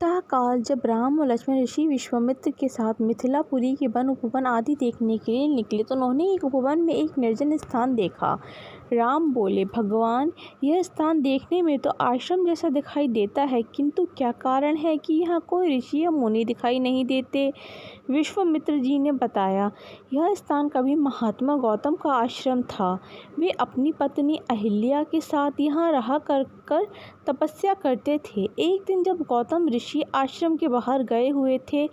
प्रातःकाल जब राम और लक्ष्मण ऋषि विश्वामित्र के साथ मिथिलापुरी के वन उपवन आदि देखने के लिए निकले तो उन्होंने एक उपवन में एक निर्जन स्थान देखा। राम बोले, भगवान, यह स्थान देखने में तो आश्रम जैसा दिखाई देता है, किंतु क्या कारण है कि यहाँ कोई ऋषि या मुनि दिखाई नहीं देते। विश्वामित्र जी ने बताया, यह स्थान कभी महात्मा गौतम का आश्रम था। वे अपनी पत्नी अहिल्या के साथ यहाँ रहा कर तपस्या करते थे। एक दिन जब गौतम ऋषि आश्रम के बाहर गए हुए थे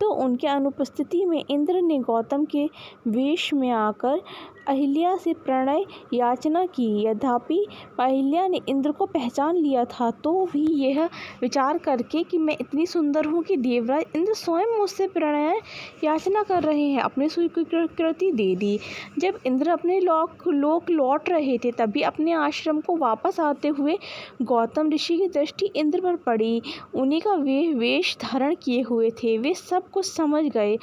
तो उनके अनुपस्थिति में इंद्र ने गौतम के वेश में आकर अहिल्या से प्रणय याचना की। यद्यपि अहिल्या ने इंद्र को पहचान लिया था तो भी यह विचार करके कि मैं इतनी सुंदर हूँ कि देवराज इंद्र स्वयं मुझसे प्रणय याचना कर रहे हैं, अपनी स्वीकृति दे दी। जब इंद्र अपने लोक लौट रहे थे तभी अपने आश्रम को वापस आते हुए गौतम ऋषि की दृष्टि इंद्र पर पड़ी। उन्हीं का वे वेश धारण किए हुए थे। वे सब कुछ समझ गए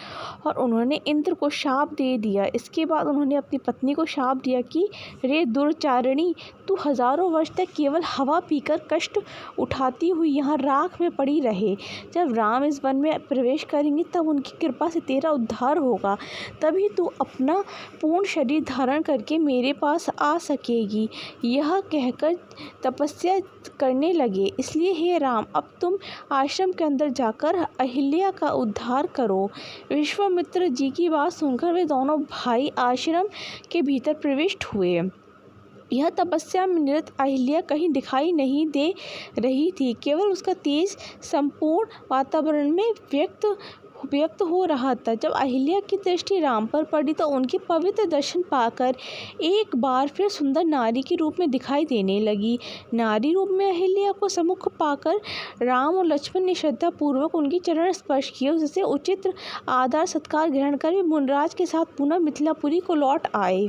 और उन्होंने इंद्र को शाप दे दिया। इसके बाद उन्होंने अपनी पत्नी को शाप दिया कि रे दुर्चारिणी, तू हजारों वर्ष तक केवल हवा पीकर कष्ट उठाती हुई यहाँ राख में पड़ी रहे। जब राम इस वन में प्रवेश करेंगे तब उनकी कृपा से तेरा उद्धार होगा, तभी तू अपना पूर्ण शरीर धारण करके मेरे पास आ सकेगी। यह कहकर तपस्या करने लगे। इसलिए हे राम, अब तुम आश्रम के अंदर जाकर अहिल्या का उद्धार करो। विश्वामित्र जी की बात सुनकर वे दोनों भाई आश्रम के भीतर प्रविष्ट हुए। यह तपस्या में निरत अहिल्या कहीं दिखाई नहीं दे रही थी, केवल उसका तेज संपूर्ण वातावरण में व्यक्त हो रहा था। जब अहिल्या की दृष्टि राम पर पड़ी तो उनके पवित्र दर्शन पाकर एक बार फिर सुंदर नारी के रूप में दिखाई देने लगी। नारी रूप में अहिल्या को सम्मुख पाकर राम और लक्ष्मण ने श्रद्धा पूर्वक उनके चरण स्पर्श किए। उससे उचित आदर सत्कार ग्रहण कर वे मुनराज के साथ पुनः मिथिलापुरी को लौट आए।